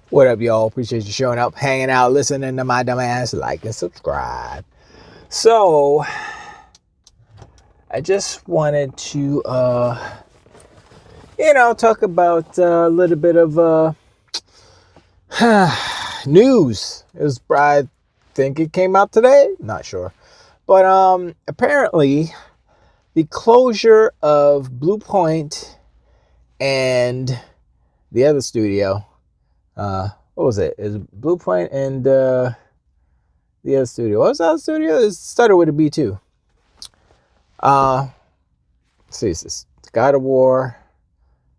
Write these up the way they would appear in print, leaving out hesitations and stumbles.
What up, y'all? Appreciate you showing up, hanging out, listening to my dumb ass. Like and subscribe. So, I just wanted to, talk about a little bit of news. I think it came out today. Not sure, but apparently the closure of Blue Point and the other studio. What was it? Is Blue Point and the other studio? What was that studio? It started with a B too. Let's see, it's God of War.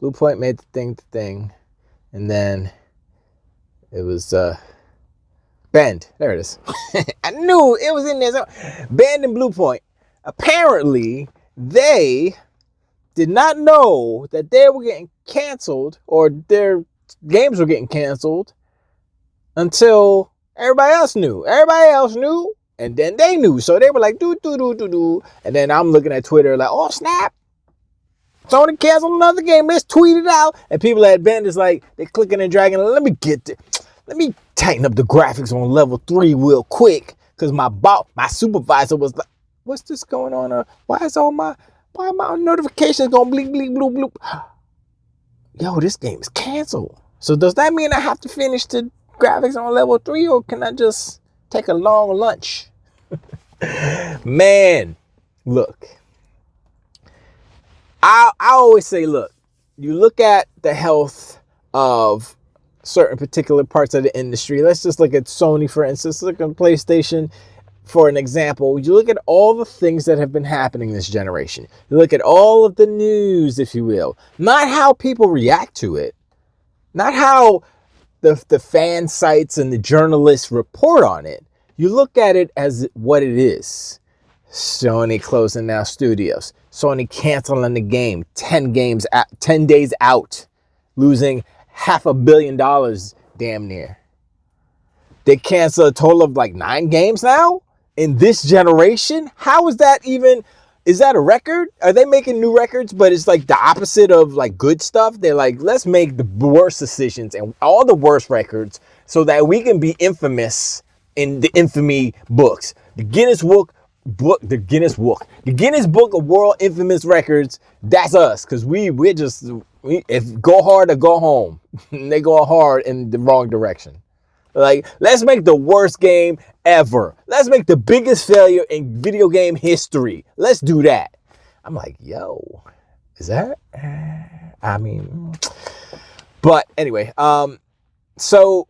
Blue Point made the thing, and then it was Bend. There it is. I knew it was in there. So, Bend and Blue Point. Apparently, they did not know that they were getting canceled or their games were getting canceled until everybody else knew. Everybody else knew, and then they knew. So they were like, do. And then I'm looking at Twitter like, oh, snap. Sony canceled another game. Let's tweet it out. And people at Bend is like, they're clicking and dragging. Let me tighten up the graphics on level 3 real quick. Because my supervisor was like, what's this going on? Why are my notifications going bleep, bleep, bloop, bloop? Yo, this game is canceled. So does that mean I have to finish the graphics on level 3, or can I just take a long lunch? Man, look. I always say, look, you look at the health of certain particular parts of the industry. Let's just look at Sony, for instance. Look at PlayStation, for an example. You look at all the things that have been happening this generation. You look at all of the news, if you will. Not how people react to it. Not how the fan sites and the journalists report on it. You look at it as what it is. Sony closing down studios. Sony canceling the game 10 days out, losing $500 million damn near. They cancel a total of like 9 games now in this generation. How is that even? Is that a record? Are they making new records? But it's like the opposite of like good stuff. They're like, let's make the worst decisions and all the worst records so that we can be infamous in the infamy books. The Guinness Book of World Infamous Records. That's us, because we if go hard or go home. They go hard in the wrong direction. Like, let's make the worst game ever. Let's make the biggest failure in video game history. Let's do that. I'm like, yo, is that? I mean, but anyway, so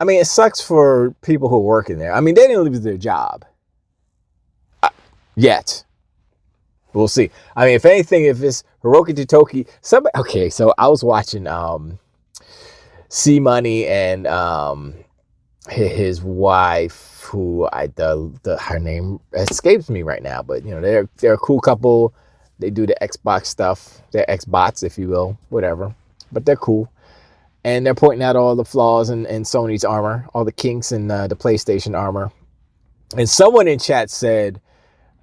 I mean, it sucks for people who work in there. I mean, they didn't lose their job. Yet. We'll see. I mean, if anything, if it's Hiroki Totoki, somebody. Okay, so I was watching C Money and his wife, who her name escapes me right now, but you know, they're a cool couple. They do the Xbox stuff. They're Xbots, if you will, whatever. But they're cool. And they're pointing out all the flaws in Sony's armor, all the kinks in the PlayStation armor. And someone in chat said,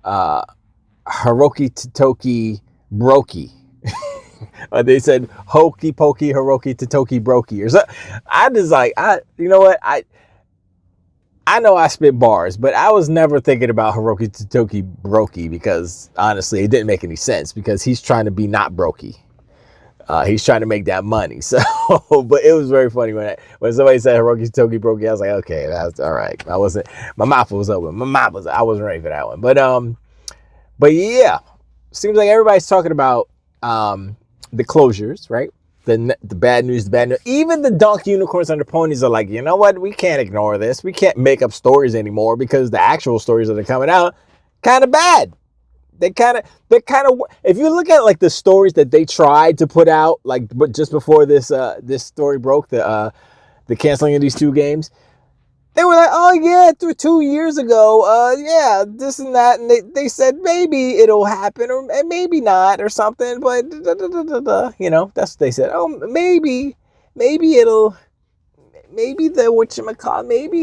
Hiroki Totoki brokey. Or they said hokey pokey Hiroki Totoki brokey or something. I just like, you know what, I know I spit bars, but I was never thinking about Hiroki Totoki brokey, because honestly it didn't make any sense, because he's trying to be not brokey. He's trying to make that money. So, but it was very funny when somebody said Hiroki Totoki brokey. I was like, okay, that's all right. My mouth was open. I wasn't ready for that one. But yeah, seems like everybody's talking about the closures, right? The bad news, Even the Dunk Unicorns and the Ponies are like, you know what? We can't ignore this. We can't make up stories anymore, because the actual stories that are coming out kind of bad. They're kind of. If you look at like the stories that they tried to put out, like just before this story broke, the canceling of these 2 games. They were like, oh yeah, 2 years ago, yeah, this and that, and they said maybe it'll happen or maybe not or something, but you know, that's what they said. Oh, maybe maybe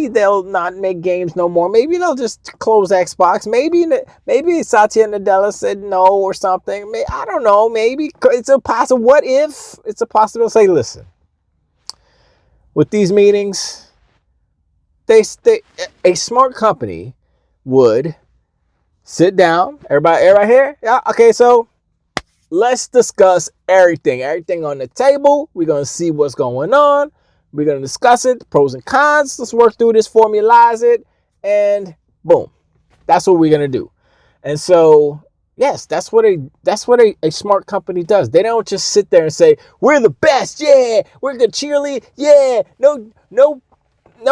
they'll not make games no more. Maybe they'll just close Xbox. Maybe Satya Nadella said no or something. I don't know. Maybe it's a possible. What if it's a possibility? Say, listen. with these meetings, a smart company would sit down. Everybody here? Yeah, okay, so let's discuss everything on the table. We're going to see what's going on. We're going to discuss it, the pros and cons. Let's work through this, formalize it, and boom. That's what we're going to do. And so, yes, that's what a smart company does. They don't just sit there and say, we're the best. Yeah, we're good cheerlead. Yeah, no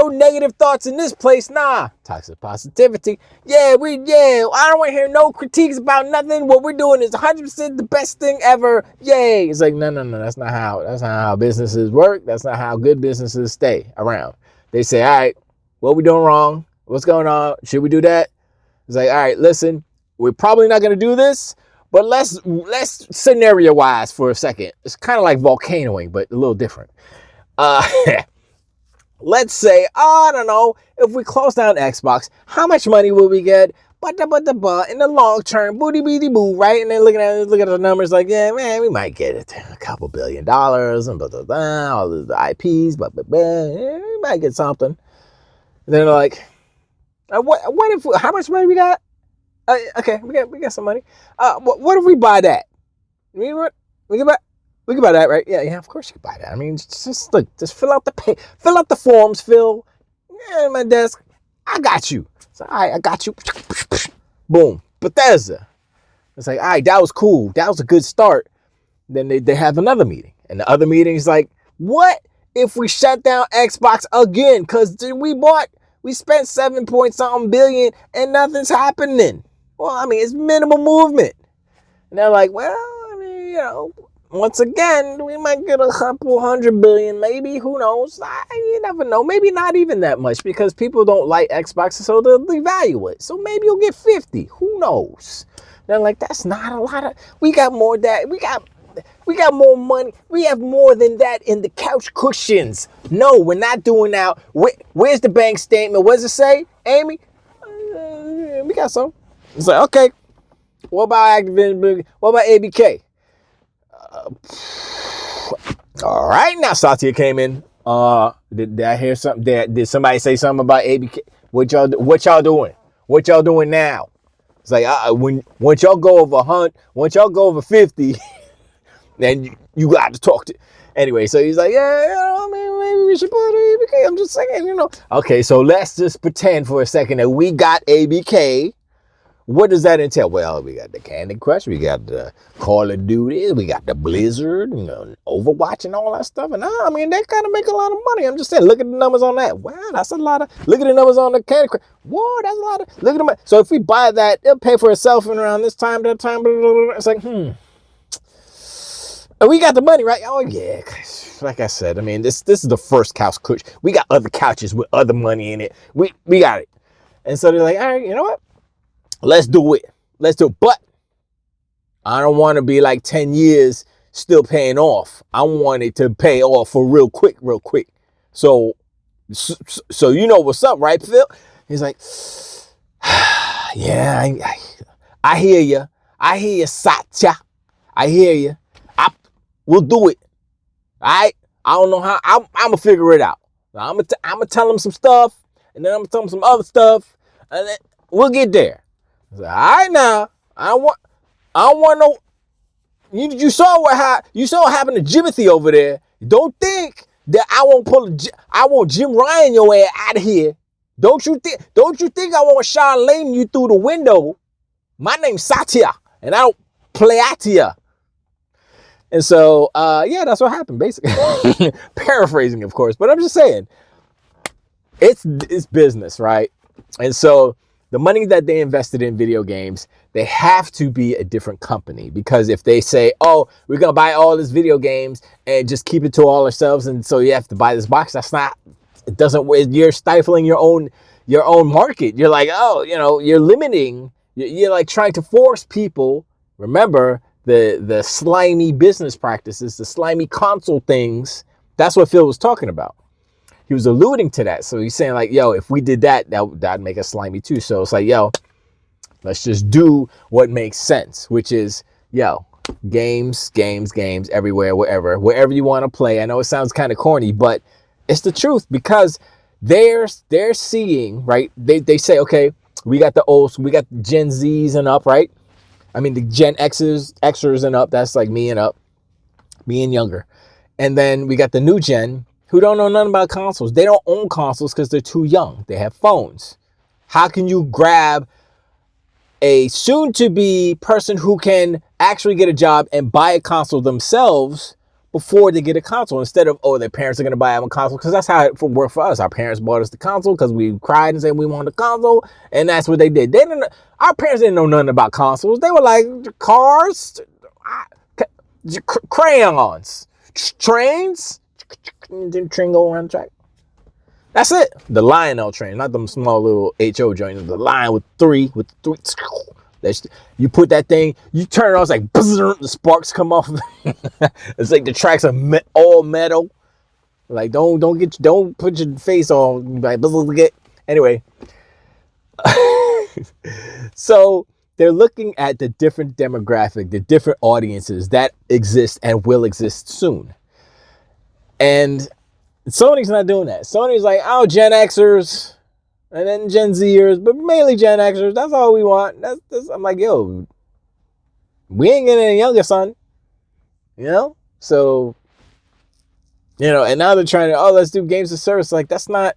negative thoughts in this place. Nah, toxic positivity. Yeah, I don't want to hear no critiques about nothing. What we're doing is 100% the best thing ever. Yay. It's like, no. That's not how businesses work. That's not how good businesses stay around. They say, all right, what we doing wrong? What's going on? Should we do that? It's like, all right, listen, we're probably not going to do this, but let's scenario wise for a second. It's kind of like volcanoing, but a little different. Let's say, I don't know, if we close down Xbox, how much money will we get? In the long term, boo, right? And then look at the numbers like, yeah, man, we might get a couple $1 billion and all the IPs, we might get something. And then they're like, what if, how much money we got? Okay, we got some money. What if we buy that? I mean, what? We can buy that, right? Yeah, of course you can buy that. I mean, just fill out the forms, Phil. Yeah, my desk. I got you. So, all right, I got you. Boom. Bethesda. It's like, all right, that was cool. That was a good start. Then they have another meeting. And the other meeting is like, what if we shut down Xbox again? Because we spent 7 point something billion and nothing's happening. Well, I mean, it's minimal movement. And they're like, well, I mean, once again, we might get a couple $100 billion, maybe. Who knows? You never know. Maybe not even that much because people don't like Xbox, so they'll devalue it. So maybe you'll get 50. Who knows? They're like, that's not a lot of. We got more that. We got more money. We have more than that in the couch cushions. No, we're not doing that. Where's the bank statement? What does it say, Amy? We got some. It's like, okay. What about Activision? What about ABK? All right, now Satya came in. Did I hear something? Did somebody say something about ABK? What y'all doing? What y'all doing now? It's like once y'all go over 50, then you got to talk to. Anyway, so he's like, I mean, maybe we should put ABK. I'm just saying, Okay, so let's just pretend for a second that we got ABK. What does that entail? Well, we got the Candy Crush, we got the Call of Duty, we got the Blizzard, Overwatch and all that stuff. And I mean, they kind of make a lot of money. I'm just saying, look at the numbers on that. Wow, that's a lot of, look at the numbers on the Candy Crush. Whoa, that's a lot of, look at them. So if we buy that, it'll pay for itself and around this time, that time, it's like, And we got the money, right? Oh, yeah. Like I said, I mean, this is the first couch cushion. We got other couches with other money in it. We got it. And so they're like, all right, you know what? Let's do it. But I don't want to be like 10 years still paying off. I want it to pay off for real quick. So you know what's up, right, Phil? He's like, yeah, I hear you. I hear you, Satya. I hear you. We'll do it. All right? I don't know how. I'm going to figure it out. I'm going to tell him some stuff, and then I'm going to tell him some other stuff, and then we'll get there. All right, now I don't want no. You saw what happened to Jimothy over there. Don't think that I won't Jim Ryan your ass out of here. Don't you think I want Charlene you through the window? My name's Satya, and I don't play at you. And so, yeah, that's what happened, basically. Paraphrasing, of course, but I'm just saying, it's business, right? And so the money that they invested in video games, they have to be a different company, because if they say, oh, we're going to buy all these video games and just keep it to all ourselves, and so you have to buy this box, you're stifling your own market. You're like, oh, you're limiting, you're like trying to force people. Remember the slimy business practices, the slimy console things. That's what Phil was talking about. He was alluding to that. So he's saying like, yo, if we did that, that'd make us slimy too. So it's like, yo, let's just do what makes sense, which is, yo, games everywhere, wherever you want to play. I know it sounds kind of corny, but It's the truth, because they're seeing, right? They say, okay, we got the old, we got Gen Zs and up, right? I mean, the Gen Xers and up. That's like me and up, me and younger. And then we got the new gen who don't know nothing about consoles. They don't own consoles because they're too young. They have phones. How can you grab a soon-to-be person who can actually get a job and buy a console themselves before they get a console, instead of, oh, their parents are going to buy them a console? Because that's how it worked for us. Our parents bought us the console because we cried and said we wanted a console, and that's what they did. Our parents didn't know nothing about consoles. They were like, cars, crayons, trains, train go around the track. That's it. The Lionel train, not them small little HO joints. The line with three. You put that thing, you turn it on, it's like buzzer, the sparks come off. It's like the tracks are all metal. Like don't put your face on like buzzer. Anyway, so they're looking at the different demographic, the different audiences that exist and will exist soon, and Sony's not doing that. Sony's like, oh, Gen Xers and then Gen Zers, but mainly Gen Xers. That's all we want. I'm like, yo, we ain't getting any younger, son. You know? So, and now they're trying to, let's do games of service. Like, that's not,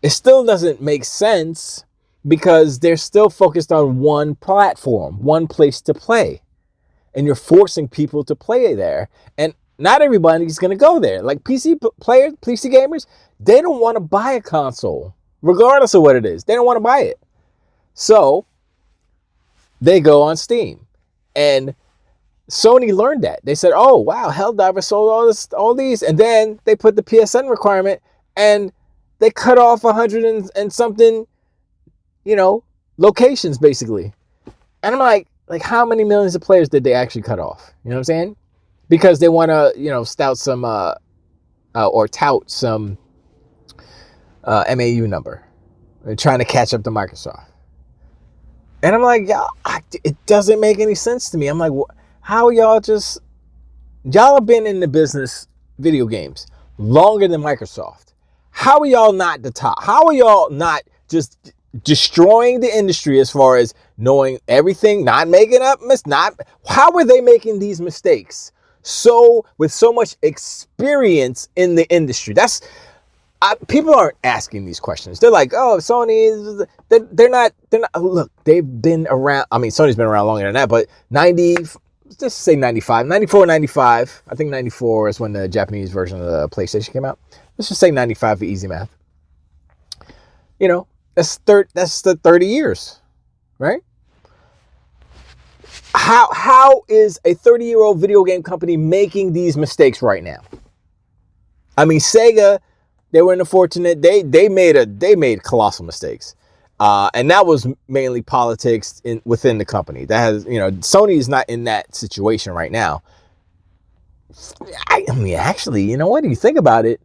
it still doesn't make sense, because they're still focused on one platform, one place to play. And you're forcing people to play there. And not everybody's going to go there. Like PC players, PC gamers, they don't want to buy a console, regardless of what it is. They don't want to buy it. So they go on Steam. And Sony learned that. They said, oh, wow, Helldivers sold all these. And then they put the PSN requirement, and they cut off 100 and something, locations, basically. And I'm like how many millions of players did they actually cut off? You know what I'm saying? Because they want to, stout some, or tout some MAU number. They're trying to catch up to Microsoft. And I'm like, it doesn't make any sense to me. I'm like, how y'all have been in the business, video games, longer than Microsoft. How are y'all not the top? How are y'all not just destroying the industry as far as knowing everything, not making up how are they making these mistakes? So with so much experience in the industry, people aren't asking these questions. They're like, oh, Sony, they're not, look, they've been around. I mean, Sony's been around longer than that, but 94, 95. I think 94 is when the Japanese version of the PlayStation came out. Let's just say 95 for easy math. That's the 30 years, right? How is a 30-year-old video game company making these mistakes right now? I mean, Sega, they were unfortunate. They made colossal mistakes, and that was mainly politics within the company. That has, Sony is not in that situation right now. I mean, actually, you know what? If you think about it,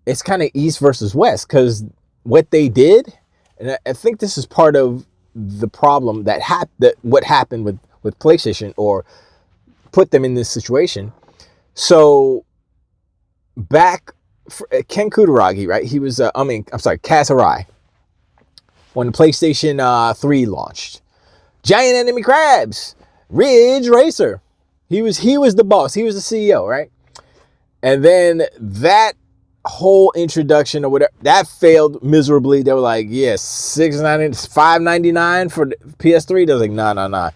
it's kind of East versus West, because what they did, and I think this is part of the problem that what happened with PlayStation, or put them in this situation. So back Ken Kutaragi, right? He was, Kaz Hirai, when the PlayStation 3 launched. Giant Enemy Crabs, Ridge Racer. He was the boss. He was the CEO, right? And then that whole introduction or whatever, that failed miserably. They were like, yes, $5.99 for the PS3. They was like, nah.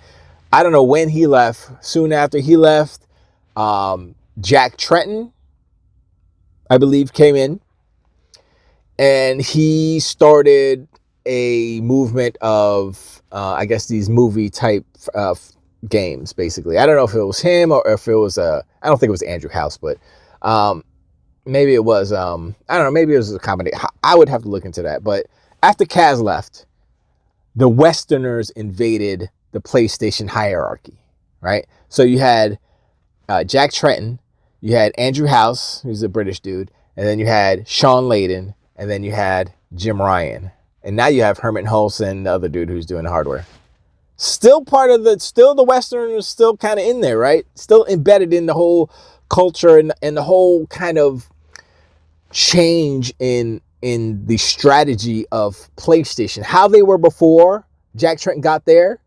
I don't know when he left. Soon after he left, Jack Tretton, I believe, came in, and he started a movement of, I guess, these movie type games, basically. I don't know if it was him or if it was, I don't think it was Andrew House, but maybe it was, I don't know, maybe it was a combination. I would have to look into that. But after Kaz left, the Westerners invaded the PlayStation hierarchy, right? So you had Jack Tretton, you had Andrew House, who's a British dude, and then you had Sean Layden, and then you had Jim Ryan. And now you have Herman Hulse and the other dude who's doing the hardware. Still the Westerners still kind of in there, right? Still embedded in the whole culture and the whole kind of change in the strategy of PlayStation, how they were before Jack Tretton got there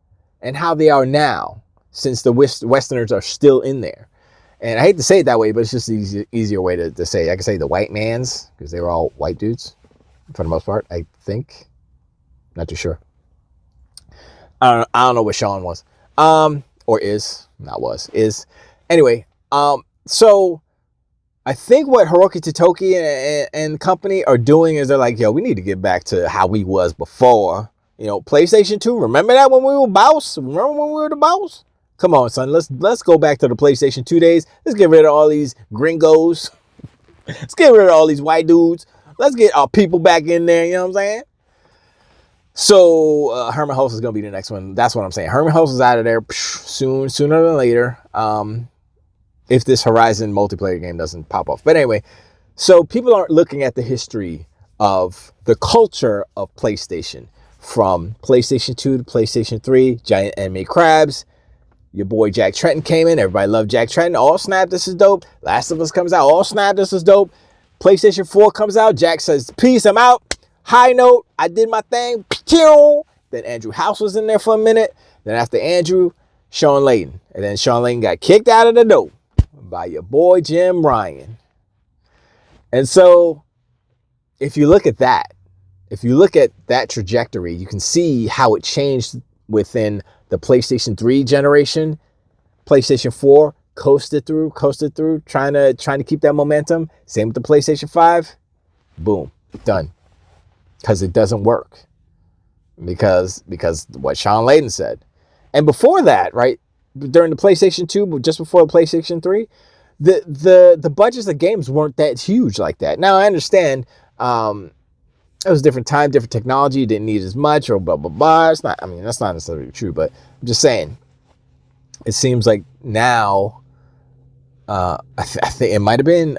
and how they are now, since the Westerners are still in there. And I hate to say it that way, but it's just an easier way to say it. I can say the white mans, because they were all white dudes for the most part, I think. Not too sure. I don't know what Sean was. Or is. Not was. Is. Anyway, so I think what Hiroki Totoki and company are doing is they're like, yo, we need to get back to how we was before. You know, PlayStation 2, remember that when we were boss? Remember when we were the boss? Come on, son. Let's go back to the PlayStation 2 days. Let's get rid of all these gringos. Let's get rid of all these white dudes. Let's get our people back in there. You know what I'm saying? So Herman Hulst is gonna be the next one. That's what I'm saying. Herman Hulst is out of there sooner than later. If this Horizon multiplayer game doesn't pop off. But anyway, so people aren't looking at the history of the culture of PlayStation, from PlayStation 2 to PlayStation 3, giant anime crabs. Your boy Jack Tretton came in. Everybody loved Jack Tretton. All snap, this is dope. Last of Us comes out. All snap, this is dope. PlayStation 4 comes out. Jack says, peace, I'm out. High note, I did my thing. Then Andrew House was in there for a minute. Then after Andrew, Sean Layden. And then Sean Layden got kicked out of the door by your boy Jim Ryan. And so if you look at that, trajectory, you can see how it changed within the PlayStation 3 generation. PlayStation 4 coasted through, trying to keep that momentum. Same with the PlayStation 5. Boom, done. Because it doesn't work. Because what Sean Layden said. And before that, right, during the PlayStation 2, but just before the PlayStation 3, the budgets of games weren't that huge like that. Now I understand it was a different time, different technology, you didn't need as much, or blah blah blah. It's not, I mean, that's not necessarily true, but I'm just saying, it seems like now I think it might have been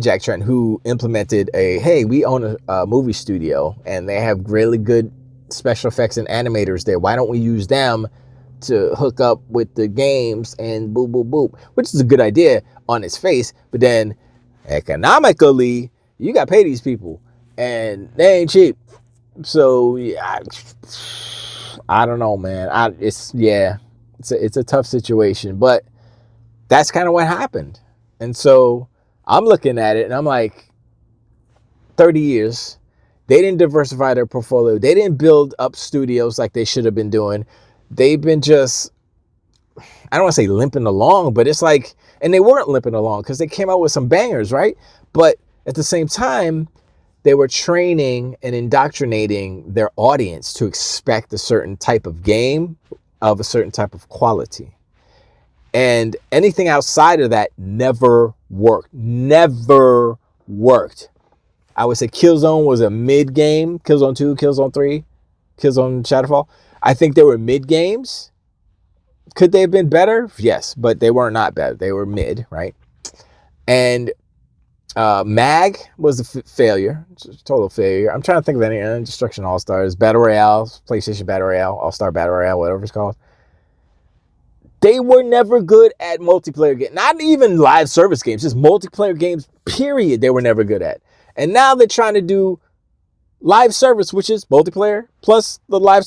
Jack Tretton who implemented hey, we own a movie studio and they have really good special effects and animators there. Why don't we use them to hook up with the games and boop, boop, boop, which is a good idea on its face. But then economically, you got to pay these people and they ain't cheap. So yeah, I don't know, man. It's a tough situation, but that's kind of what happened. And so I'm looking at it and I'm like, 30 years, they didn't diversify their portfolio. They didn't build up studios like they should have been doing. They've been just, I don't want to say limping along, but it's like, and they weren't limping along because they came out with some bangers, right? But at the same time, they were training and indoctrinating their audience to expect a certain type of game of a certain type of quality. And anything outside of that never worked. Never worked. I would say Killzone was a mid game. Killzone 2, Killzone 3, Killzone Shadowfall. I think they were mid games. Could they have been better? Yes, but they were not bad. They were mid, right? And MAG was a failure, total failure. I'm trying to think of any Destruction All-Stars, Battle Royale, PlayStation Battle Royale, All-Star Battle Royale, whatever it's called. They were never good at multiplayer games. Not even live service games, just multiplayer games, period, they were never good at. And now they're trying to do live service, which is multiplayer plus the live.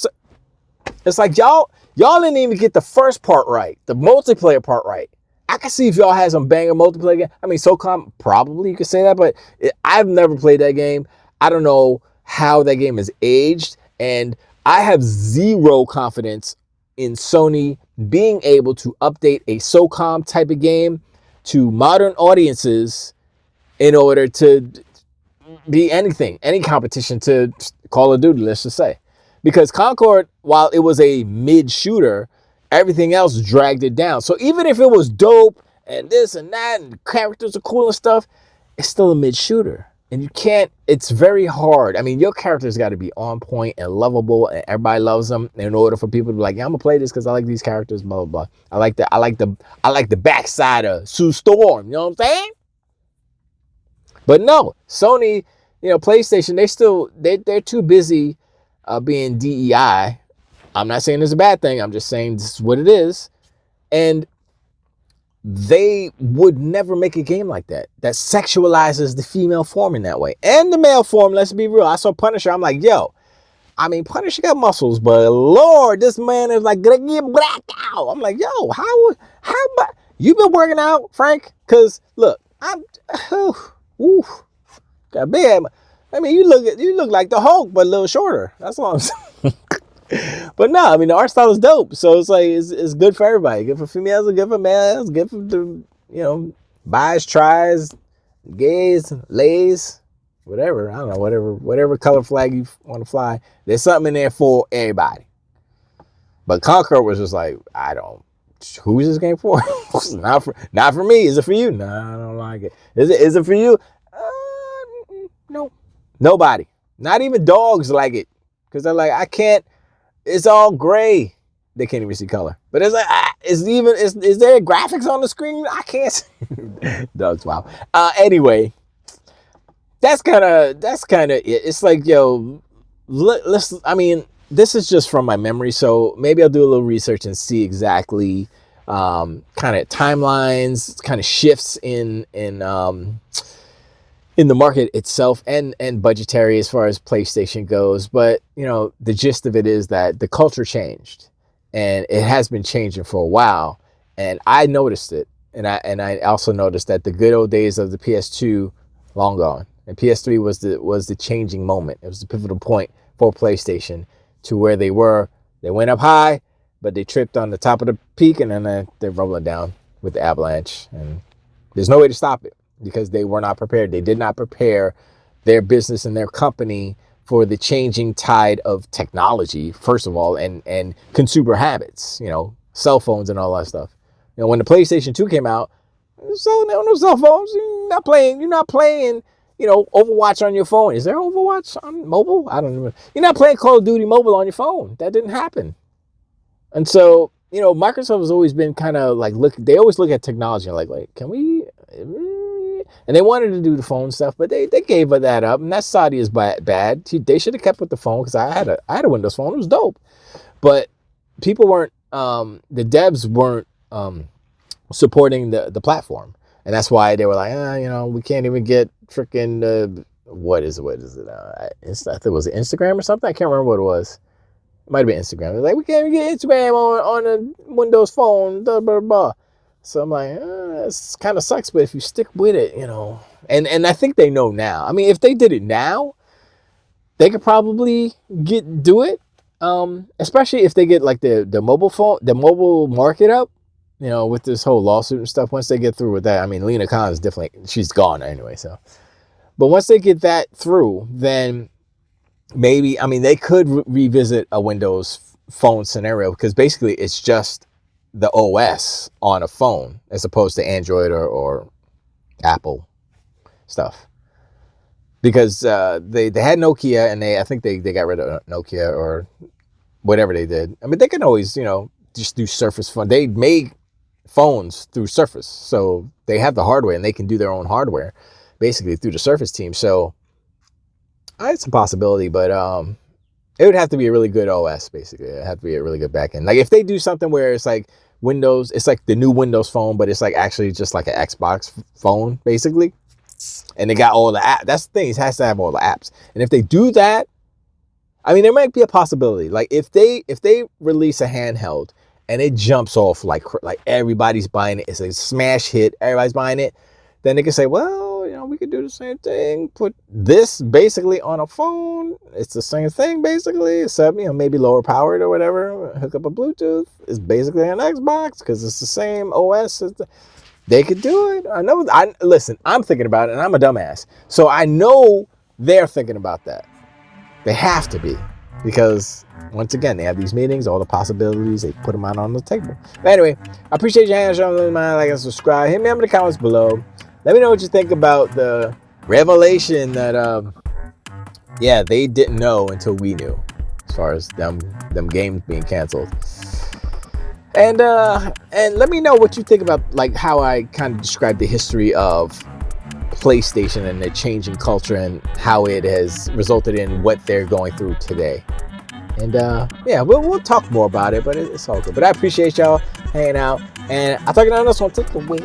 It's like y'all didn't even get the first part right, the multiplayer part right. I can see if y'all had some banger multiplayer game. I mean, SOCOM, probably you could say that, but I've never played that game. I don't know how that game has aged, and I have zero confidence in Sony being able to update a SOCOM type of game to modern audiences in order to be anything, any competition to Call of Duty, let's just say. Because Concord, while it was a mid shooter, everything else dragged it down. So even if it was dope and this and that and characters are cool and stuff, it's still a mid shooter. And you can't, it's very hard. I mean, your character's got to be on point and lovable and everybody loves them in order for people to be like, yeah, I'm gonna play this because I like these characters, blah, blah, blah. I like the backside of Sue Storm, you know what I'm saying? But no, Sony, PlayStation, they're too busy being DEI. I'm not saying it's a bad thing. I'm just saying this is what it is. And they would never make a game like that sexualizes the female form in that way. And the male form, let's be real. I saw Punisher. I'm like, yo, I mean, Punisher got muscles, but Lord, this man is like, gonna get black out. I'm like, yo, how about, you been working out, Frank? Because look, got big. I mean, you look like the Hulk, but a little shorter. That's all I'm saying. But no, I mean, the art style is dope. So it's like, it's good for everybody. Good for females, good for males, good for the, bis, tris, gays, lays, whatever. I don't know, whatever color flag you want to fly. There's something in there for everybody. But Conqueror was just like, who's this game for? not for me. Is it for you? No, I don't like it. Is it for you? No. Nobody. Not even dogs like it. Because they're like, I can't. It's all gray. They can't even see color. But it's like, is there graphics on the screen? I can't see. Dogs, wow. Anyway, that's kind of it. It's like, yo, I mean, this is just from my memory, so maybe I'll do a little research and see exactly kind of timelines, kind of shifts in the market itself and budgetary as far as PlayStation goes. But, the gist of it is that the culture changed, and it has been changing for a while. And I noticed it. And I also noticed that the good old days of the PS2 long gone, and PS3 was the changing moment. It was the pivotal point for PlayStation to where they were. They went up high, but they tripped on the top of the peak, and then they're rolling down with the avalanche. And there's no way to stop it, because they were not prepared. They did not prepare their business and their company for the changing tide of technology, first of all, and consumer habits, cell phones and all that stuff. When the PlayStation 2 came out, so there were no cell phones. You're not playing, Overwatch on your phone. Is there Overwatch on mobile? I don't know. You're not playing Call of Duty mobile on your phone. That didn't happen. And so, Microsoft has always been kind of like, they always look at technology and like, can we? And they wanted to do the phone stuff, but they gave that up. And that Saudi is bad. They should have kept with the phone, because I had a Windows phone. It was dope. But people weren't, the devs weren't supporting the platform. And that's why they were like, we can't even get freaking, what is it? I think it was Instagram or something. I can't remember what it was. It might have been Instagram. They're like, we can't even get Instagram on a Windows phone, blah, blah, blah. So I'm like, this kind of sucks, but if you stick with it, and I think they know now. I mean, if they did it now, they could probably do it. Especially if they get like the mobile market up, with this whole lawsuit and stuff. Once they get through with that, I mean, Lena Khan is definitely, she's gone anyway. So, but once they get that through, then maybe, I mean, they could revisit a Windows phone scenario, because basically it's just the OS on a phone as opposed to Android or Apple stuff. Because they had Nokia, and I think they got rid of Nokia or whatever they did. I mean, they can always, just do Surface phone. They make phones through Surface, so they have the hardware, and they can do their own hardware basically through the Surface team. So it's a possibility, but it would have to be a really good OS, basically. It would have to be a really good backend. Like, if they do something where it's like Windows, it's like the new Windows phone, but it's like actually just like an Xbox phone, basically. And they got all the apps. That's the thing. It has to have all the apps. And if they do that, I mean, there might be a possibility. Like, if they release a handheld and it jumps off like everybody's buying it, it's a smash hit, everybody's buying it, then they can say, well, we could do the same thing. Put this basically on a phone. It's the same thing basically, except maybe lower powered or whatever. Hook up a Bluetooth. It's basically an Xbox because it's the same OS. They could do it. I know. Listen, I'm thinking about it, and I'm a dumbass, so I know they're thinking about that. They have to be, because once again, they have these meetings, all the possibilities, they put them out on the table. But anyway, I appreciate you hanging out with me. Like and subscribe. Hit me up in the comments below. Let me know what you think about the revelation that they didn't know until we knew, as far as them games being canceled. And let me know what you think about, like, how I kind of described the history of PlayStation and the changing culture and how it has resulted in what they're going through today. And we'll talk more about it, but it's all good. But I appreciate y'all hanging out. And I'll talk to you on this one. Take the way.